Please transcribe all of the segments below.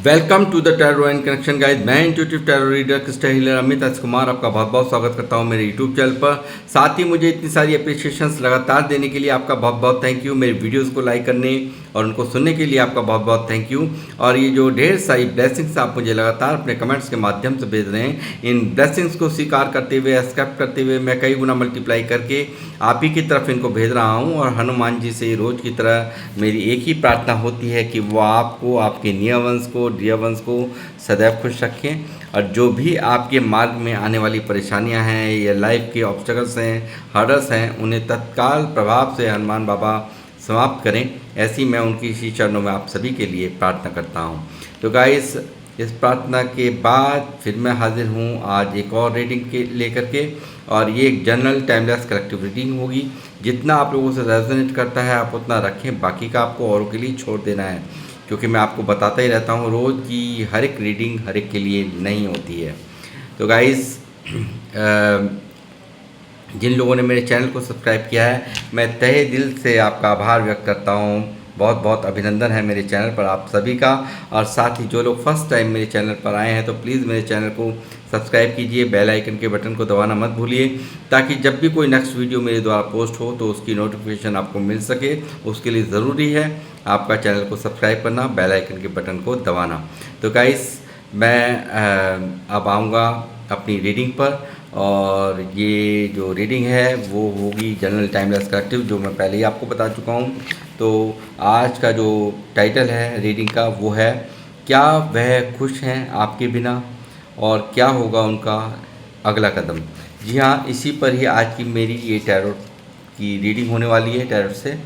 Welcome to the tarot and connection guys. मैं intuitive tarot reader crystal healer Amit S Kumar आपका बहुत बहुत स्वागत करता हूं मेरे यूट्यूब चैनल पर। साथ ही मुझे इतनी सारी अप्रिशिएशंस लगातार देने के लिए आपका बहुत बहुत थैंक यू। मेरे वीडियोस को लाइक करने और उनको सुनने के लिए आपका बहुत बहुत थैंक यू। और ये जो ढेर सारी ब्लेसिंग्स आप मुझे लगातार अपने कमेंट्स के माध्यम से भेज रहे हैं, इन ब्लेसिंग्स को स्वीकार करते हुए, एक्सेप्ट करते हुए मैं कई गुना मल्टीप्लाई करके आप ही की तरफ इनको भेज रहा हूँ। और हनुमान जी से रोज़ की तरह मेरी एक ही प्रार्थना होती है कि वो आपको, आपके नियर वंश को, डियर वंश को सदैव खुश रखें। और जो भी आपके मार्ग में आने वाली परेशानियां हैं या लाइफ के ऑब्स्टेकल्स हैं, हर्डल्स हैं, उन्हें तत्काल प्रभाव से हनुमान बाबा समाप्त करें। ऐसी मैं उनकी इसी चरणों में आप सभी के लिए प्रार्थना करता हूं। तो गाइस, इस प्रार्थना के बाद फिर मैं हाजिर हूँ आज एक और रीडिंग के लेकर के। और ये एक जनरल टाइमलेस कलेक्टिव रीडिंग होगी। जितना आप लोगों से रेजोनेट करता है आप उतना रखें, बाकी का आपको औरों के लिए छोड़ देना है, क्योंकि मैं आपको बताता ही रहता हूँ रोज़ की हर एक रीडिंग हर एक के लिए नहीं होती है। तो गाइस, जिन लोगों ने मेरे चैनल को सब्सक्राइब किया है, मैं तहे दिल से आपका आभार व्यक्त करता हूँ। बहुत बहुत अभिनंदन है मेरे चैनल पर आप सभी का। और साथ ही जो लोग फर्स्ट टाइम मेरे चैनल पर आए हैं तो प्लीज़ मेरे चैनल को सब्सक्राइब कीजिए, बेल आइकन के बटन को दबाना मत भूलिए, ताकि जब भी कोई नेक्स्ट वीडियो मेरे द्वारा पोस्ट हो तो उसकी नोटिफिकेशन आपको मिल सके। उसके लिए ज़रूरी है आपका चैनल को सब्सक्राइब करना, बेल आइकन के बटन को दबाना। तो गाइस, मैं अब आऊँगा अपनी रीडिंग पर। और ये जो रीडिंग है वो होगी जनरल टाइमलेस कलेक्टिव, जो मैं पहले ही आपको बता चुका हूँ। तो आज का जो टाइटल है रीडिंग का वो है, क्या वह खुश हैं आपके बिना और क्या होगा उनका अगला कदम। जी हाँ, इसी पर ही आज की मेरी ये टैरो की रीडिंग होने वाली है। टैरो से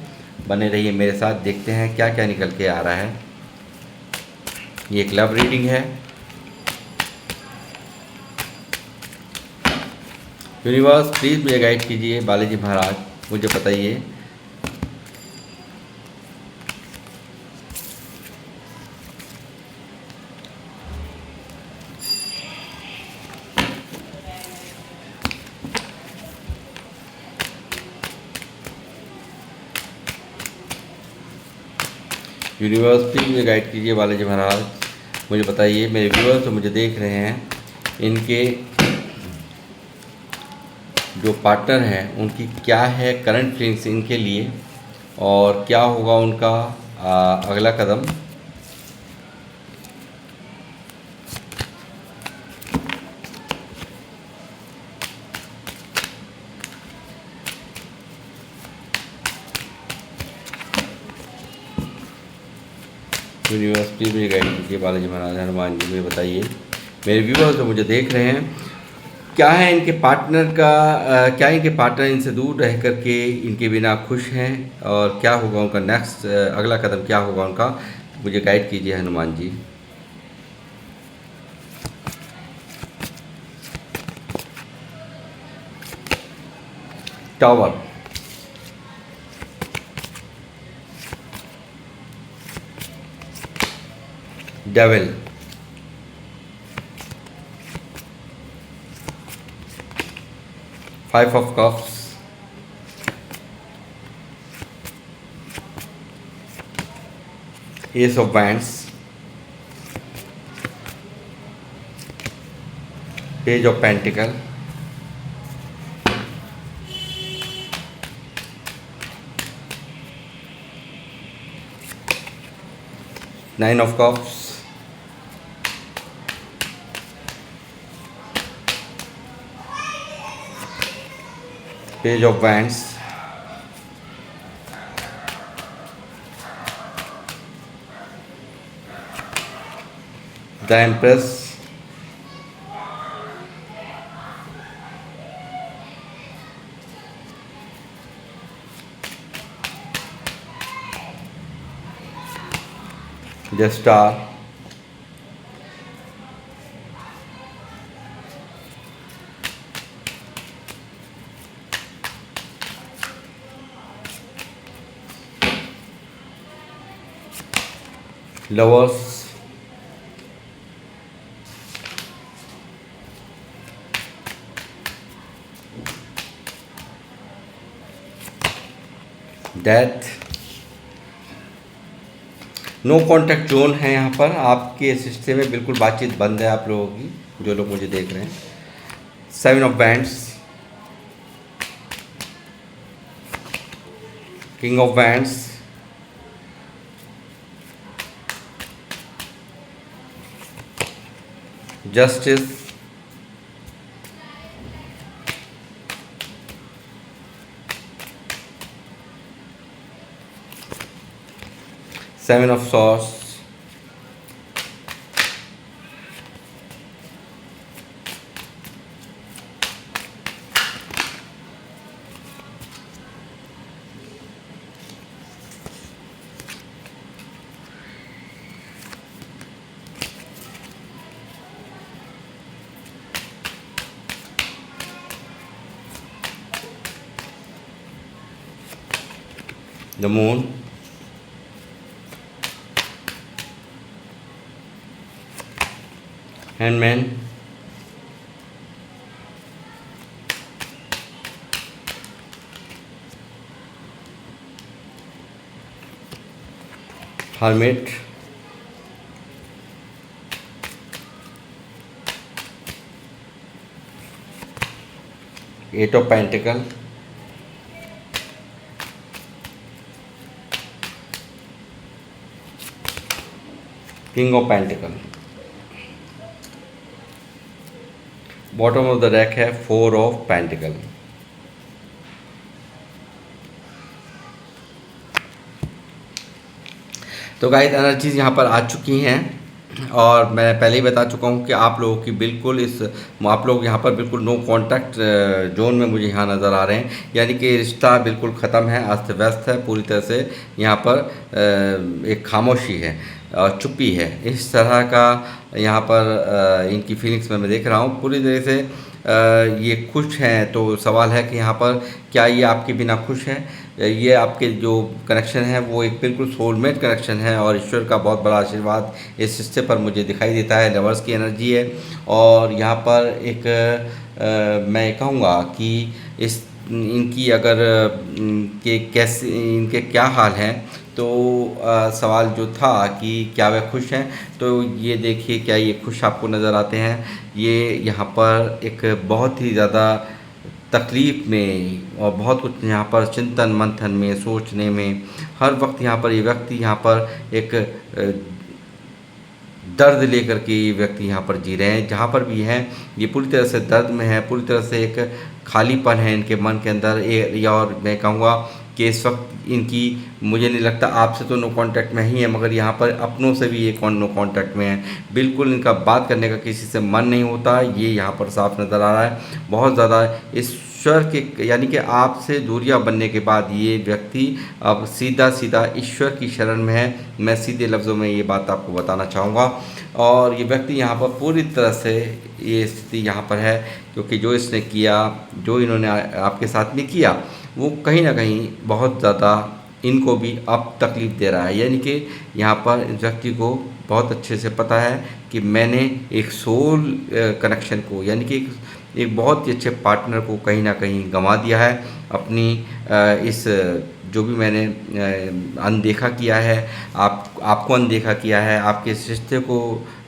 बने रहिए मेरे साथ, देखते हैं क्या क्या निकल के आ रहा है। ये एक लव रीडिंग है। यूनिवर्स प्लीज़ मुझे गाइड कीजिए, बालाजी महाराज मुझे बताइए। यूनिवर्स प्लीज़ मुझे गाइड कीजिए, बालाजी महाराज मुझे बताइए। मेरे व्यूअर्स तो मुझे देख रहे हैं, इनके जो पार्टनर हैं उनकी क्या है करंट फीलिंग्स इनके लिए, और क्या होगा उनका अगला कदम। यूनिवर्स प्लीज़ मुझे गाइड कीजिए, बालाजी महाराज हनुमान जी मुझे बताइए। मेरे व्यूअर्स जो मुझे देख रहे हैं, क्या है इनके पार्टनर का क्या इनके पार्टनर इनसे दूर रह कर के इनके बिना खुश हैं, और क्या होगा उनका नेक्स्ट अगला कदम क्या होगा उनका, मुझे गाइड कीजिए Hanuman ji. Tower, devil, five of cups, ace of wands, page of pentacle, nine of cups, page of wands, the empress, the star, lovers, death, no contact zone है यहाँ पर, आपके रिश्ते में बिल्कुल बातचीत बंद है आप लोगों की, जो लोग मुझे देख रहे हैं। 7 of wands, king of wands, justice, seven of swords, the moon, hangman, hermit, eight of pentacle, king of pentacle. Bottom of the deck है 4 ऑफ पेंटिकल। तो गाइस एनर्जीज यहाँ पर आ चुकी हैं और मैं पहले ही बता चुका हूँ कि आप लोगों की बिल्कुल आप लोग यहाँ पर बिल्कुल नो कांटेक्ट जोन में मुझे यहाँ नज़र आ रहे हैं, यानी कि रिश्ता बिल्कुल ख़त्म है, अस्त व्यस्त है पूरी तरह से। यहाँ पर एक खामोशी है और चुप्पी है, इस तरह का यहाँ पर इनकी फीलिंग्स में मैं देख रहा हूँ पूरी तरह से। ये खुश हैं, तो सवाल है कि यहाँ पर क्या ये आपके बिना खुश हैं? ये आपके जो कनेक्शन है वो एक बिल्कुल सोलमेट कनेक्शन है और ईश्वर का बहुत बड़ा आशीर्वाद इस रिश्ते पर मुझे दिखाई देता है। लवर्स की एनर्जी है और यहाँ पर एक मैं कहूँगा कि इस इनकी अगर कैसे इनके क्या हाल हैं, तो सवाल जो था कि क्या वे खुश हैं, तो ये देखिए क्या ये खुश आपको नज़र आते हैं? ये यहाँ पर एक बहुत ही ज़्यादा तकलीफ़ में और बहुत कुछ यहाँ पर चिंतन मंथन में, सोचने में हर वक्त यहाँ पर ये व्यक्ति यहाँ पर एक दर्द लेकर के ये व्यक्ति यहाँ पर जी रहे हैं। जहाँ पर भी हैं ये पूरी तरह से दर्द में है, पूरी तरह से एक खालीपन है इनके मन के अंदर। और मैं कहूँगा कि इस वक्त इनकी, मुझे नहीं लगता आपसे तो नो कांटेक्ट में ही है, मगर यहाँ पर अपनों से भी ये नो कांटेक्ट में है। बिल्कुल इनका बात करने का किसी से मन नहीं होता, ये यहाँ पर साफ नज़र आ रहा है। बहुत ज़्यादा ईश्वर के, यानी कि आपसे दूरियां बनने के बाद ये व्यक्ति अब सीधा सीधा ईश्वर की शरण में है। मैं सीधे लफ्ज़ों में ये बात आपको बताना चाहूँगा। और ये व्यक्ति यहाँ पर पूरी तरह से ये स्थिति यहाँ पर है, क्योंकि जो इसने किया, जो इन्होंने आपके साथ में किया, वो कहीं ना कहीं बहुत ज़्यादा इनको भी अब तकलीफ़ दे रहा है। यानी कि यहाँ पर इस व्यक्ति को बहुत अच्छे से पता है कि मैंने एक सोल कनेक्शन को, यानी कि एक बहुत ही अच्छे पार्टनर को कहीं ना कहीं गंवा दिया है। अपनी इस जो भी मैंने अनदेखा किया है, आपको अनदेखा किया है, आपके इस रिश्ते को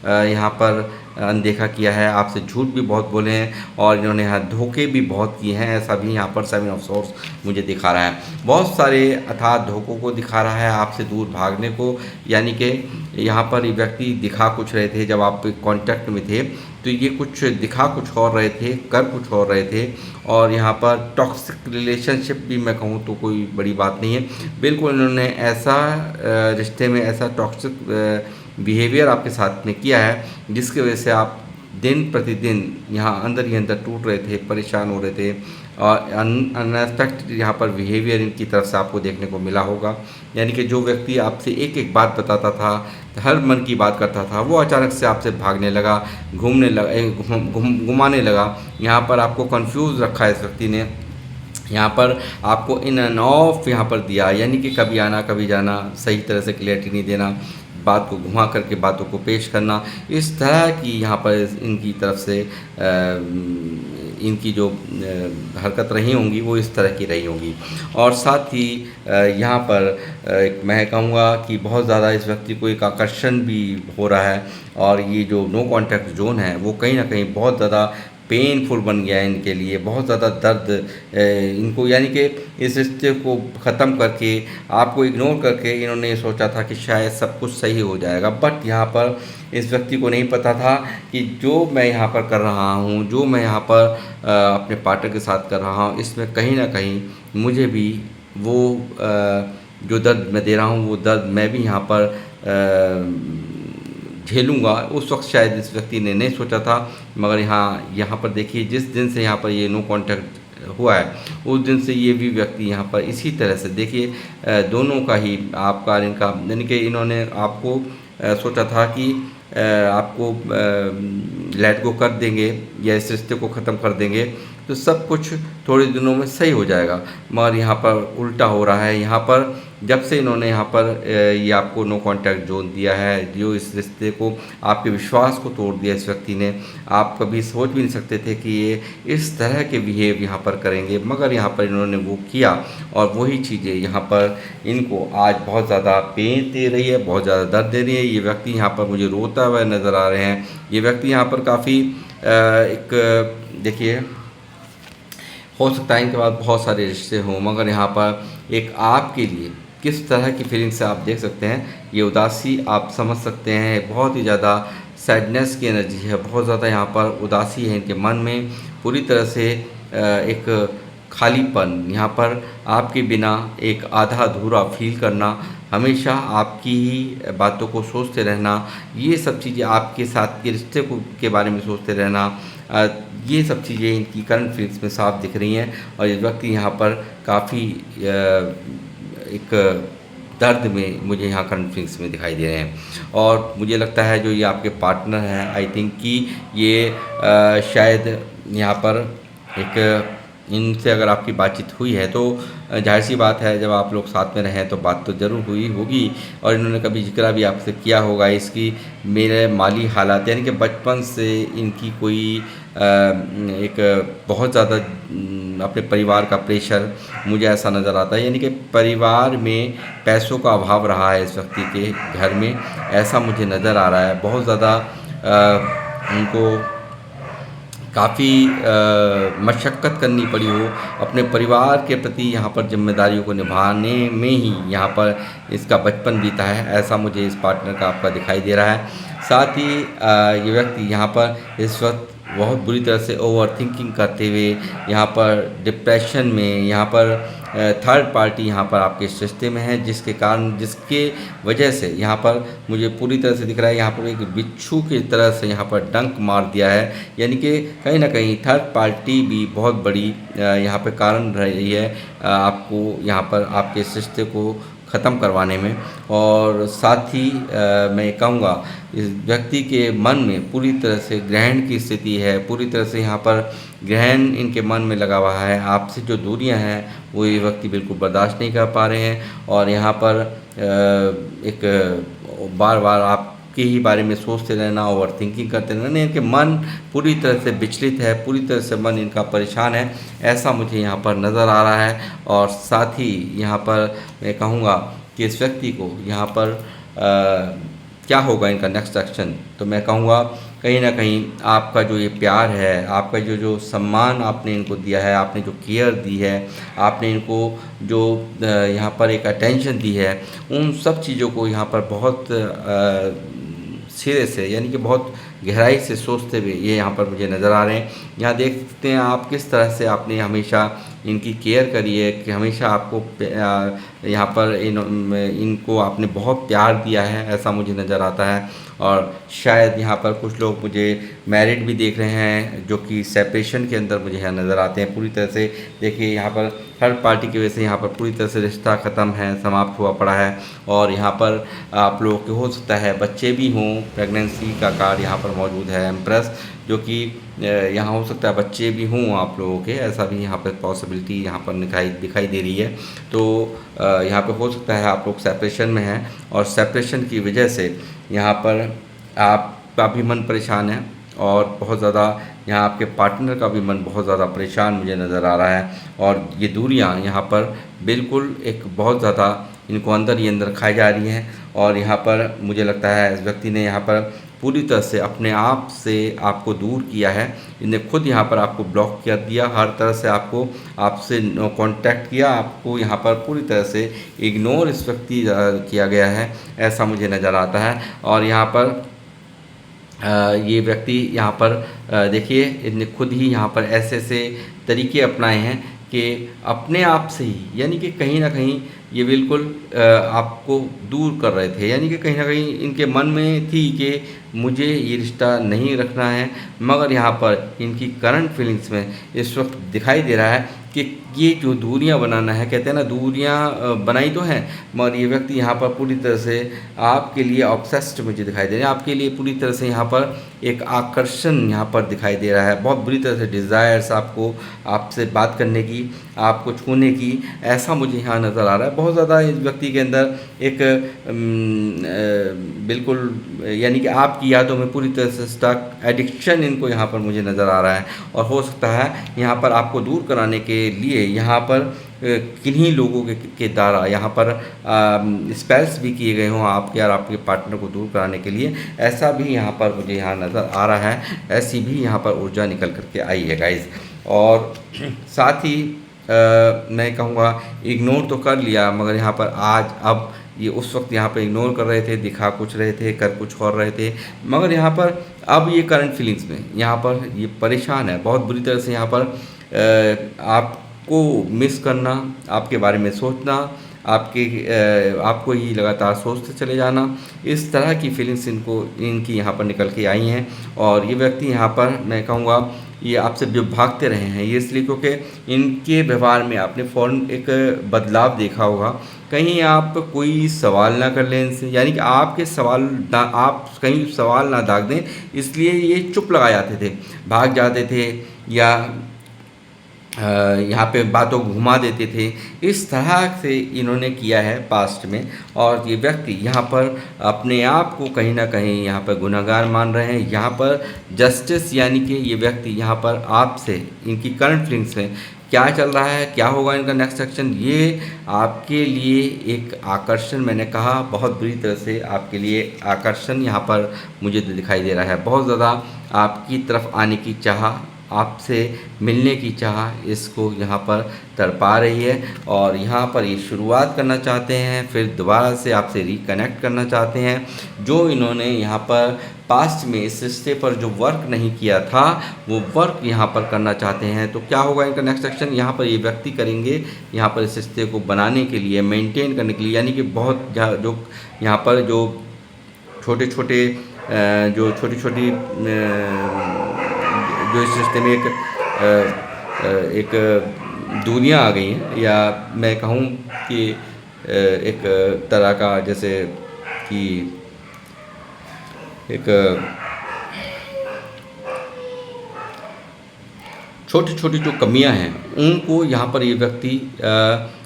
यहाँ पर अनदेखा किया है, आपसे झूठ भी बहुत बोले हैं और इन्होंने यहाँ धोखे भी बहुत किए हैं। ऐसा भी यहाँ पर 7 ऑफ सोर्स मुझे दिखा रहा है। बहुत सारे अथाह धोखों को दिखा रहा है, आपसे दूर भागने को। यानी कि यहाँ पर ये व्यक्ति दिखा कुछ रहे थे जब आप कांटेक्ट में थे, तो ये कुछ दिखा कुछ और रहे थे, कर कुछ और रहे थे। और यहाँ पर टॉक्सिक रिलेशनशिप भी मैं कहूँ तो कोई बड़ी बात नहीं है। बिल्कुल इन्होंने ऐसा रिश्ते में ऐसा टॉक्सिक बिहेवियर आपके साथ में किया है जिसकी वजह से आप दिन प्रतिदिन यहाँ अंदर ही अंदर टूट रहे थे, परेशान हो रहे थे। और अनएक्सपेक्टेड यहाँ पर बिहेवियर इनकी तरफ से आपको देखने को मिला होगा। यानी कि जो व्यक्ति आपसे एक एक बात बताता था, हर मन की बात करता था, वो अचानक से आपसे भागने लगा, घूमने लगा, घुमाने लगा। यहाँ पर आपको कंफ्यूज रखा है इस व्यक्ति ने। यहाँ पर आपको इन एंड ऑफ यहाँ पर दिया, यानी कि कभी आना कभी जाना, सही तरह से क्लियरिटी नहीं देना, बात को घुमा करके बातों को पेश करना। इस तरह की यहाँ पर इनकी तरफ से इनकी जो हरकत रही होंगी वो इस तरह की रही होंगी। और साथ ही यहाँ पर मैं कहूँगा कि बहुत ज़्यादा इस व्यक्ति को एक आकर्षण भी हो रहा है, और ये जो नो कॉन्टैक्ट जोन है वो कहीं ना कहीं बहुत ज़्यादा पेनफुल बन गया है इनके लिए, बहुत ज़्यादा दर्द इनको, यानी कि इस रिश्ते को ख़त्म करके, आपको इग्नोर करके इन्होंने ये सोचा था कि शायद सब कुछ सही हो जाएगा। बट यहाँ पर इस व्यक्ति को नहीं पता था कि जो मैं यहाँ पर कर रहा हूँ, जो मैं यहाँ पर अपने पार्टनर के साथ कर रहा हूँ, इसमें कहीं ना कहीं मुझे भी वो जो दर्द मैं दे रहा हूँ वो दर्द मैं भी यहाँ पर झेलूँगा। उस वक्त शायद इस व्यक्ति ने नहीं सोचा था, मगर यहाँ पर देखिए, जिस दिन से यहाँ पर ये नो कॉन्टैक्ट हुआ है उस दिन से ये भी व्यक्ति यहाँ पर इसी तरह से देखिए दोनों का ही आपका इनका, यानी कि इन्होंने आपको सोचा था कि आपको लेट गो कर देंगे या इस रिश्ते को ख़त्म कर देंगे तो सब कुछ थोड़े दिनों में सही हो जाएगा, मगर यहाँ पर उल्टा हो रहा है। यहाँ पर जब से इन्होंने यहाँ पर ये आपको नो कॉन्टैक्ट जोन दिया है, जो इस रिश्ते को, आपके विश्वास को तोड़ दिया इस व्यक्ति ने। आप कभी सोच भी नहीं सकते थे कि ये इस तरह के बिहेव यहाँ पर करेंगे, मगर यहाँ पर इन्होंने वो किया, और वही चीज़ें यहाँ पर इनको आज बहुत ज़्यादा पेन दे रही है, बहुत ज़्यादा दर्द दे रही है। ये व्यक्ति यहाँ पर मुझे रोता हुआ नज़र आ रहे हैं। ये व्यक्ति यहाँ पर काफ़ी एक देखिए, हो सकता है इनके बाद बहुत सारे रिश्ते हों, मगर यहाँ पर एक आपके लिए किस तरह की फीलिंग्स से आप देख सकते हैं, ये उदासी आप समझ सकते हैं। बहुत ही ज़्यादा सैडनेस की एनर्जी है, बहुत ज़्यादा यहाँ पर उदासी है इनके मन में, पूरी तरह से एक खालीपन, यहाँ पर आपके बिना एक आधा अधूरा फील करना, हमेशा आपकी ही बातों को सोचते रहना, ये सब चीज़ें आपके साथ के रिश्ते को के बारे में सोचते रहना, ये सब चीज़ें इनकी करंट फील्स में साफ दिख रही हैं। और ये व्यक्ति यहाँ पर काफ़ी एक दर्द में मुझे यहाँ करंट फील्स में दिखाई दे रहे हैं। और मुझे लगता है जो ये आपके पार्टनर हैं, आई थिंक कि ये शायद यहाँ पर एक इनसे अगर आपकी बातचीत हुई है तो जाहिर सी बात है, जब आप लोग साथ में रहें तो बात तो ज़रूर हुई होगी, और इन्होंने कभी जिक्र भी आपसे किया होगा इसकी मेरे माली हालात, यानी कि बचपन से इनकी कोई एक बहुत ज़्यादा अपने परिवार का प्रेशर मुझे ऐसा नज़र आता है, यानी कि परिवार में पैसों का अभाव रहा है इस व्यक्ति के घर में, ऐसा मुझे नज़र आ रहा है। बहुत ज़्यादा उनको काफ़ी मशक्क़त करनी पड़ी हो अपने परिवार के प्रति, यहाँ पर जिम्मेदारियों को निभाने में ही यहाँ पर इसका बचपन बीता है, ऐसा मुझे इस पार्टनर का आपका दिखाई दे रहा है। साथ ही ये व्यक्ति यहाँ पर इस वक्त बहुत बुरी तरह से ओवर थिंकिंग करते हुए यहाँ पर डिप्रेशन में, यहाँ पर थर्ड पार्टी यहाँ पर आपके इस रिश्ते में है, जिसके कारण, जिसके वजह से यहाँ पर मुझे पूरी तरह से दिख रहा है यहाँ पर एक बिच्छू की तरह से यहाँ पर डंक मार दिया है, यानी कि कहीं ना कहीं थर्ड पार्टी भी बहुत बड़ी यहाँ पर कारण रही है आपको यहाँ पर आपके इस रिश्ते को ख़त्म करवाने में। और साथ ही मैं कहूँगा इस व्यक्ति के मन में पूरी तरह से ग्रहण की स्थिति है, पूरी तरह से यहाँ पर ग्रहण इनके मन में लगा हुआ है। आपसे जो दूरियां हैं वो ये व्यक्ति बिल्कुल बर्दाश्त नहीं कर पा रहे हैं, और यहाँ पर एक बार बार आपके ही बारे में सोचते रहना, ओवर थिंकिंग करते रहना, इनके मन पूरी तरह से विचलित है, पूरी तरह से मन इनका परेशान है, ऐसा मुझे यहाँ पर नज़र आ रहा है। और साथ ही यहाँ पर मैं कहूँगा कि इस व्यक्ति को यहाँ पर क्या होगा इनका नेक्स्ट एक्शन, तो मैं कहूँगा कहीं ना कहीं आपका जो ये प्यार है, आपका जो सम्मान आपने इनको दिया है, आपने जो केयर दी है, आपने इनको जो यहाँ पर एक अटेंशन दी है, उन सब चीज़ों को यहाँ पर बहुत सिरे से, यानी कि बहुत गहराई से सोचते हुए ये यहाँ पर मुझे नज़र आ रहे हैं। यहाँ देखते हैं आप किस तरह से आपने हमेशा इनकी केयर करी है, कि हमेशा आपको यहाँ पर इनको आपने बहुत प्यार दिया है, ऐसा मुझे नज़र आता है। और शायद यहाँ पर कुछ लोग मुझे मैरिड भी देख रहे हैं, जो कि सेपरेशन के अंदर मुझे यहाँ नज़र आते हैं पूरी तरह से। देखिए यहाँ पर थर्ड पार्टी की वजह से यहाँ पर पूरी तरह से रिश्ता ख़त्म है, समाप्त हुआ पड़ा है। और यहाँ पर आप लोगों के हो सकता है बच्चे भी हों, प्रेगनेंसी का कार्ड यहाँ पर मौजूद है, एम्प्रेस, जो कि यहाँ हो सकता है बच्चे भी हों आप लोगों के, ऐसा भी यहाँ पर पॉसिबिलिटी यहाँ पर दिखाई दे रही है। तो यहाँ पे हो सकता है आप लोग सेपरेशन में हैं, और सेपरेशन की वजह से यहाँ पर आपका भी मन परेशान है, और बहुत ज़्यादा यहाँ आपके पार्टनर का भी मन बहुत ज़्यादा परेशान मुझे नज़र आ रहा है। और ये दूरियाँ यहाँ पर बिल्कुल एक बहुत ज़्यादा इनको अंदर ही अंदर खाई जा रही हैं। और यहाँ पर मुझे लगता है इस व्यक्ति ने यहाँ पर पूरी तरह से अपने आप से आपको दूर किया है। इन्हें खुद यहाँ पर आपको ब्लॉक कर दिया, हर तरह से आपको आपसे नो कांटेक्ट किया, आपको यहाँ पर पूरी तरह से इग्नोर इस व्यक्ति किया गया है, ऐसा मुझे नज़र आता है। और यहाँ पर ये व्यक्ति यहाँ पर देखिए इनने खुद ही यहाँ पर ऐसे ऐसे तरीके अपनाए हैं कि अपने आप से ही, यानी कि कहीं ना कहीं ये बिल्कुल आपको दूर कर रहे थे, यानी कि कहीं ना कहीं इनके मन में थी कि मुझे ये रिश्ता नहीं रखना है। मगर यहाँ पर इनकी करंट फीलिंग्स में इस वक्त दिखाई दे रहा है कि ये जो दूरियां बनाना है, कहते हैं ना दूरियां बनाई तो हैं, मगर ये व्यक्ति यहाँ पर पूरी तरह से आपके लिए ऑब्सेस्ड मुझे दिखाई दे रहा है। आपके लिए पूरी तरह से यहाँ पर एक आकर्षण यहाँ पर दिखाई दे रहा है, बहुत बुरी तरह से डिज़ायर्स आपको आपसे बात करने की, आपको छूने की, ऐसा मुझे यहाँ नज़र आ रहा है। बहुत ज़्यादा इस व्यक्ति के अंदर एक बिल्कुल यानी कि आपकी यादों में पूरी तरह से स्टक एडिक्शन इनको यहाँ पर मुझे नज़र आ रहा है। और हो सकता है यहाँ पर आपको दूर कराने के लिए यहाँ पर किन्हीं लोगों के द्वारा यहाँ पर स्पेल्स भी किए गए हों आपके और आपके पार्टनर को दूर कराने के लिए, ऐसा भी यहाँ पर मुझे यहाँ नज़र आ रहा है। ऐसी भी यहाँ पर ऊर्जा निकल करके आई है गाइस। और साथ ही मैं कहूँगा इग्नोर तो कर लिया, मगर यहाँ पर आज अब ये उस वक्त यहाँ पर इग्नोर कर रहे थे, दिखा कुछ रहे थे, कर कुछ और रहे थे, मगर यहाँ पर अब ये करंट फीलिंग्स में यहाँ पर ये परेशान है बहुत बुरी तरह से। यहाँ पर आपको मिस करना, आपके बारे में सोचना, आपको ही लगातार सोचते चले जाना, इस तरह की फीलिंग्स इनकी यहाँ पर निकल के आई हैं। और ये व्यक्ति यहाँ पर मैं कहूँगा ये आपसे जो भागते रहे हैं, ये इसलिए क्योंकि इनके व्यवहार में आपने फ़ौरन एक बदलाव देखा होगा। कहीं आप कोई सवाल ना कर लें इनसे, यानी कि आपके सवाल ना, आप कहीं सवाल ना दाग दें, इसलिए ये चुप लगा जाते थे, भाग जाते थे, या यहाँ पे बातों को घुमा देते थे। इस तरह से इन्होंने किया है पास्ट में। और ये व्यक्ति यहाँ पर अपने आप को कहीं ना कहीं यहाँ पर गुनहगार मान रहे हैं। यहाँ पर जस्टिस, यानी कि ये व्यक्ति यहाँ पर आपसे इनकी करंट फीलिंग्स में क्या चल रहा है, क्या होगा इनका नेक्स्ट एक्शन, ये आपके लिए एक आकर्षण, मैंने कहा बहुत बुरी तरह से आपके लिए आकर्षण यहाँ पर मुझे दिखाई दे रहा है। बहुत ज़्यादा आपकी तरफ आने की चाह, आपसे मिलने की चाह इसको यहाँ पर तड़पा रही है। और यहाँ पर ये शुरुआत करना चाहते हैं, फिर दोबारा से आपसे रिकनेक्ट करना चाहते हैं। जो इन्होंने यहाँ पर पास्ट में इस रिश्ते पर जो वर्क नहीं किया था, वो वर्क यहाँ पर करना चाहते हैं। तो क्या होगा इनका नेक्स्ट एक्शन, यहाँ पर ये व्यक्ति करेंगे यहाँ पर इस रिश्ते को बनाने के लिए, मेंटेन करने के लिए, यानी कि बहुत जो यहाँ पर जो छोटे छोटे जो इस रिश्ते में एक दूरियां आ गई हैं, या मैं कहूँ कि एक तरह का जैसे कि एक छोटी छोटी जो कमियां हैं उनको यहाँ पर ये व्यक्ति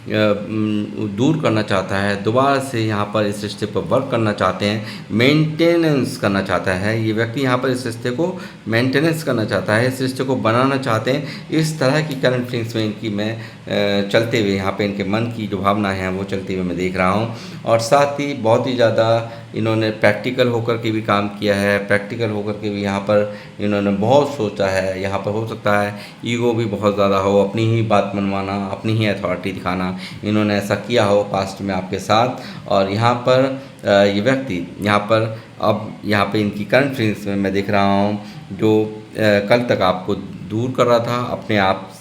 दूर करना चाहता है। दोबारा से यहाँ पर इस रिश्ते पर वर्क करना चाहते हैं, मेंटेनेंस करना चाहता है। ये व्यक्ति यहाँ पर इस रिश्ते को मेंटेनेंस करना चाहता है, इस रिश्ते को बनाना चाहते हैं। इस तरह की करंट फीलिंग्स में इनकी मैं चलते हुए यहाँ पे इनके मन की जो भावना है वो चलते हुए मैं देख रहा हूँ। और साथ ही बहुत ही ज़्यादा इन्होंने प्रैक्टिकल होकर के भी काम किया है, प्रैक्टिकल होकर के भी यहाँ पर इन्होंने बहुत सोचा है। यहाँ पर हो सकता है ईगो भी बहुत ज़्यादा हो, अपनी ही बात मनवाना, अपनी ही अथॉरिटी दिखाना, इन्होंने ऐसा किया हो पास्ट में आपके साथ। और यहाँ पर ये व्यक्ति यहाँ पर अब यहाँ पे इनकी करंट फीलिंग्स में मैं देख रहा हूँ, जो कल तक आपको दूर कर रहा था, अपने आप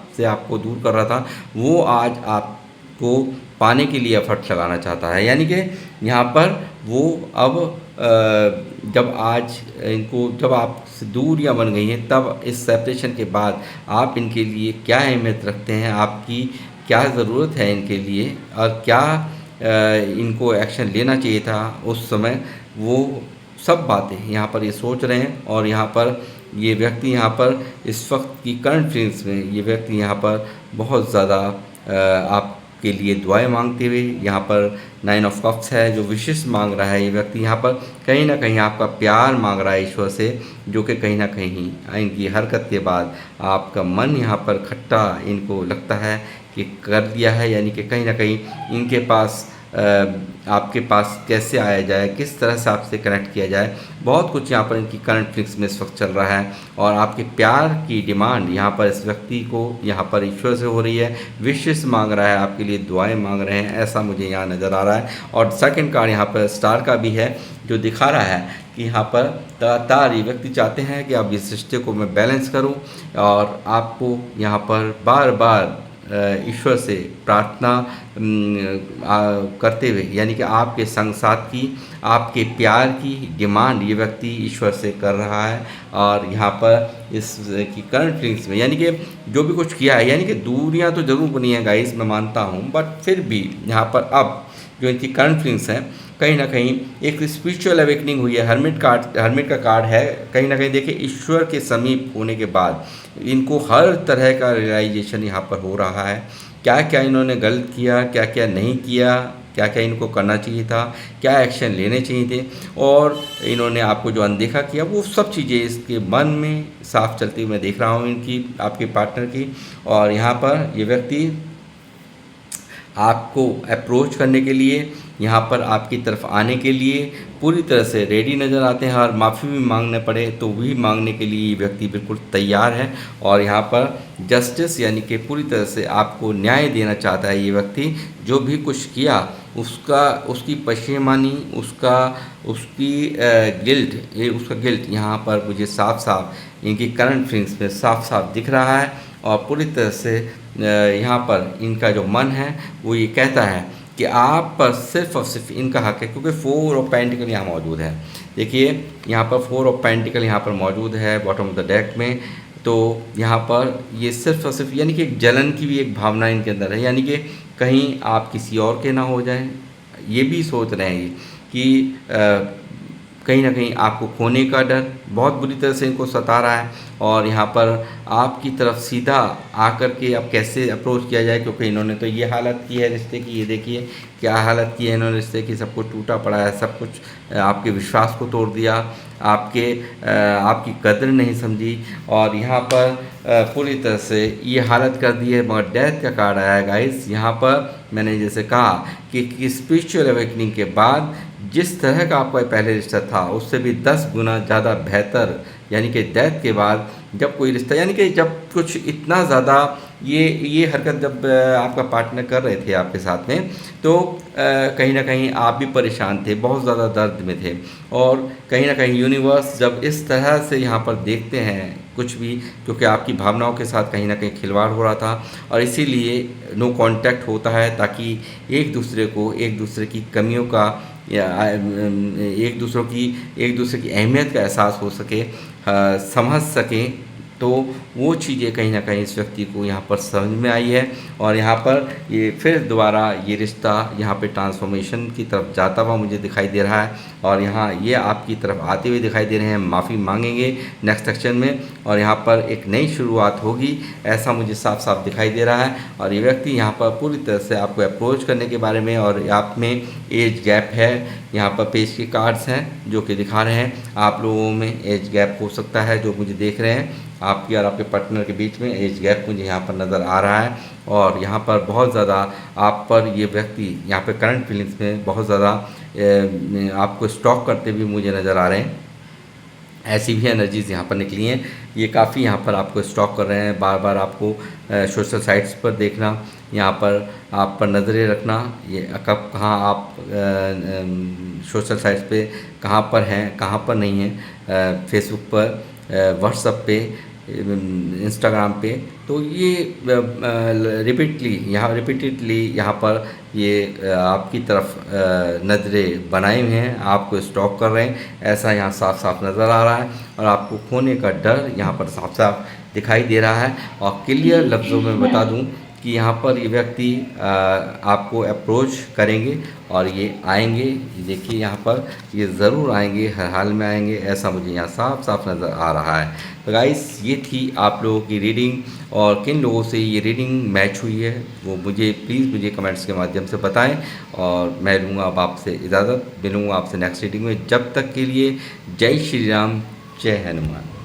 से आपको दूर कर रहा था, वो आज आपको पाने के लिए एफर्ट लगाना चाहता है। यानी कि यहाँ पर वो अब जब आपसे दूरियां बन गई हैं, तब इस सेपरेशन के बाद आप इनके लिए क्या अहमियत रखते हैं, आपकी क्या ज़रूरत है इनके लिए, और क्या इनको एक्शन लेना चाहिए था उस समय, वो सब बातें यहाँ पर ये सोच रहे हैं। और यहाँ पर ये व्यक्ति यहाँ पर इस वक्त की करंट फीलिंग्स में ये व्यक्ति यहाँ पर बहुत ज़्यादा आपके आपके लिए दुआएं मांगते हुए। यहाँ पर 9 ऑफ कप्स है जो विशेष मांग रहा है ये व्यक्ति। यहाँ पर कहीं ना कहीं आपका प्यार मांग रहा है ईश्वर से, जो कि कहीं ना कहीं इनकी हरकत के बाद आपका मन यहाँ पर खट्टा इनको लगता है कि कर दिया है, यानी कि कहीं ना कहीं इनके पास आपके पास कैसे आया जाए, किस तरह से आपसे कनेक्ट किया जाए, बहुत कुछ यहाँ पर इनकी करंट फिक्स में इस वक्त चल रहा है। और आपके प्यार की डिमांड यहाँ पर इस व्यक्ति को यहाँ पर ईश्वर से हो रही है, विशेष मांग रहा है, आपके लिए दुआएं मांग रहे हैं, ऐसा मुझे यहाँ नज़र आ रहा है। और सेकंड कार्ड यहाँ पर स्टार का भी है जो दिखा रहा है कि यहाँ पर लगातार ये व्यक्ति चाहते हैं कि अब इस रिश्ते को मैं बैलेंस करूँ, और आपको यहाँ पर बार बार ईश्वर से प्रार्थना करते हुए, यानी कि आपके संग साथ की, आपके प्यार की डिमांड ये व्यक्ति ईश्वर से कर रहा है। और यहाँ पर इस की करंट फीलिंग्स में, यानी कि जो भी कुछ किया है, यानी कि दूरियां तो जरूर बनी है गाइस, मैं मानता हूँ, बट फिर भी यहाँ पर अब जो इनकी करंट फीलिंग्स हैं, कहीं ना कहीं एक स्पिरिचुअल अवेकनिंग हुई है। हर्मिट का कार्ड है। कहीं ना कहीं देखिए, ईश्वर के समीप होने के बाद इनको हर तरह का रियलाइजेशन यहाँ पर हो रहा है, क्या क्या इन्होंने गलत किया, क्या क्या नहीं किया, क्या क्या इनको करना चाहिए था, क्या एक्शन लेने चाहिए थे, और इन्होंने आपको जो अनदेखा किया, वो सब चीज़ें इसके मन में साफ चलती हुई मैं देख रहा हूँ इनकी, आपके पार्टनर की। और यहाँ पर ये व्यक्ति आपको अप्रोच करने के लिए, यहाँ पर आपकी तरफ आने के लिए पूरी तरह से रेडी नज़र आते हैं, और माफ़ी भी मांगने पड़े तो भी मांगने के लिए ये व्यक्ति बिल्कुल तैयार है। और यहाँ पर जस्टिस, यानी कि पूरी तरह से आपको न्याय देना चाहता है ये व्यक्ति। जो भी कुछ किया उसकी पशेमानी, उसकी गिल्ट यहाँ पर मुझे साफ साफ इनकी करंट फीलिंग्स में साफ साफ दिख रहा है। और पूरी तरह से यहाँ पर इनका जो मन है वो ये कहता है कि आप पर सिर्फ और सिर्फ इनका हक है, क्योंकि 4 ऑफ पेंटिकल यहाँ मौजूद है। देखिए, यहाँ पर 4 ऑफ पेंटिकल यहाँ पर मौजूद है बॉटम ऑफ द डेक में। तो यहाँ पर ये सिर्फ और सिर्फ, यानी कि एक जलन की भी एक भावना इनके अंदर है, यानी कि कहीं आप किसी और के ना हो जाएं, ये भी सोच रहे हैं कि कहीं ना कहीं आपको खोने का डर बहुत बुरी तरह से इनको सता रहा है। और यहाँ पर आपकी तरफ सीधा आकर के अब कैसे अप्रोच किया जाए, क्योंकि इन्होंने तो ये हालत की है रिश्ते की, ये देखिए क्या हालत की है इन्होंने रिश्ते की, सब कुछ टूटा पड़ा है, सब कुछ आपके विश्वास को तोड़ दिया, आपकी कदर नहीं समझी, और यहाँ पर पूरी तरह से ये हालत कर दी है। मगर डेथ का कार्ड आया है गाइस। यहाँ पर मैंने जैसे कहा कि स्पिरिचुअल अवेकनिंग के बाद जिस तरह का आपका पहले रिश्ता था उससे भी 10 गुना ज़्यादा बेहतर, यानी कि डेथ के बाद जब कोई रिश्ता, यानी कि जब कुछ इतना ज़्यादा ये हरकत जब आपका पार्टनर कर रहे थे आपके साथ में, तो कहीं ना कहीं आप भी परेशान थे, बहुत ज़्यादा दर्द में थे। और कहीं ना कहीं यूनिवर्स जब इस तरह से यहाँ पर देखते हैं कुछ भी, क्योंकि आपकी भावनाओं के साथ कहीं ना कहीं खिलवाड़ हो रहा था, और इसीलिए नो कांटेक्ट होता है, ताकि एक दूसरे की कमियों का या एक दूसरे की अहमियत का एहसास हो सके, समझ सकें। तो वो चीज़ें कहीं ना कहीं इस व्यक्ति को यहाँ पर समझ में आई है। और यहाँ पर ये फिर दोबारा ये रिश्ता यहाँ पे ट्रांसफॉर्मेशन की तरफ जाता हुआ मुझे दिखाई दे रहा है। और यहाँ ये आपकी तरफ आते हुए दिखाई दे रहे हैं, माफ़ी मांगेंगे नेक्स्ट सेक्शन में, और यहाँ पर एक नई शुरुआत होगी, ऐसा मुझे साफ साफ दिखाई दे रहा है। और ये व्यक्ति यहाँ पर पूरी तरह से आपको अप्रोच करने के बारे में, और आप में एज गैप है, यहाँ पर पेज के कार्ड्स हैं जो कि दिखा रहे हैं आप लोगों में एज गैप हो सकता है, जो मुझे देख रहे हैं आपकी और आपके पार्टनर के बीच में एज गैप मुझे यहाँ पर नज़र आ रहा है। और यहाँ पर बहुत ज़्यादा आप पर ये व्यक्ति यहाँ पे करंट फीलिंग्स में बहुत ज़्यादा आपको स्टॉक करते हुए मुझे नज़र आ रहे हैं। ऐसी भी एनर्जीज़ यहाँ पर निकली हैं, ये काफ़ी यहाँ पर आपको स्टॉक कर रहे हैं, बार बार आपको सोशल साइट्स पर देखना, यहाँ पर आप पर नज़रें रखना, ये कब कहाँ आप सोशल साइट्स पे कहाँ पर हैं, कहाँ पर नहीं हैं, फेसबुक पर, व्हाट्सएप पे, इंस्टाग्राम पे। तो ये रिपीटेडली यहाँ पर ये आपकी तरफ नज़रें बनाए हुए हैं, आपको स्टॉक कर रहे हैं, ऐसा यहाँ साफ साफ नज़र आ रहा है। और आपको खोने का डर यहाँ पर साफ साफ दिखाई दे रहा है। और क्लियर लफ्ज़ों में बता दूँ कि यहाँ पर ये व्यक्ति आपको अप्रोच करेंगे और ये आएंगे, देखिए यहाँ पर ये ज़रूर आएंगे, हर हाल में आएंगे, ऐसा मुझे यहाँ साफ साफ नज़र आ रहा है। तो गाइस, ये थी आप लोगों की रीडिंग। और किन लोगों से ये रीडिंग मैच हुई है वो मुझे प्लीज़ मुझे कमेंट्स के माध्यम से बताएं। और मैं लूँगा अब आपसे इजाज़त, मिलूँगा आपसे नेक्स्ट रीडिंग में। जब तक के लिए जय श्री राम, जय हनुमान।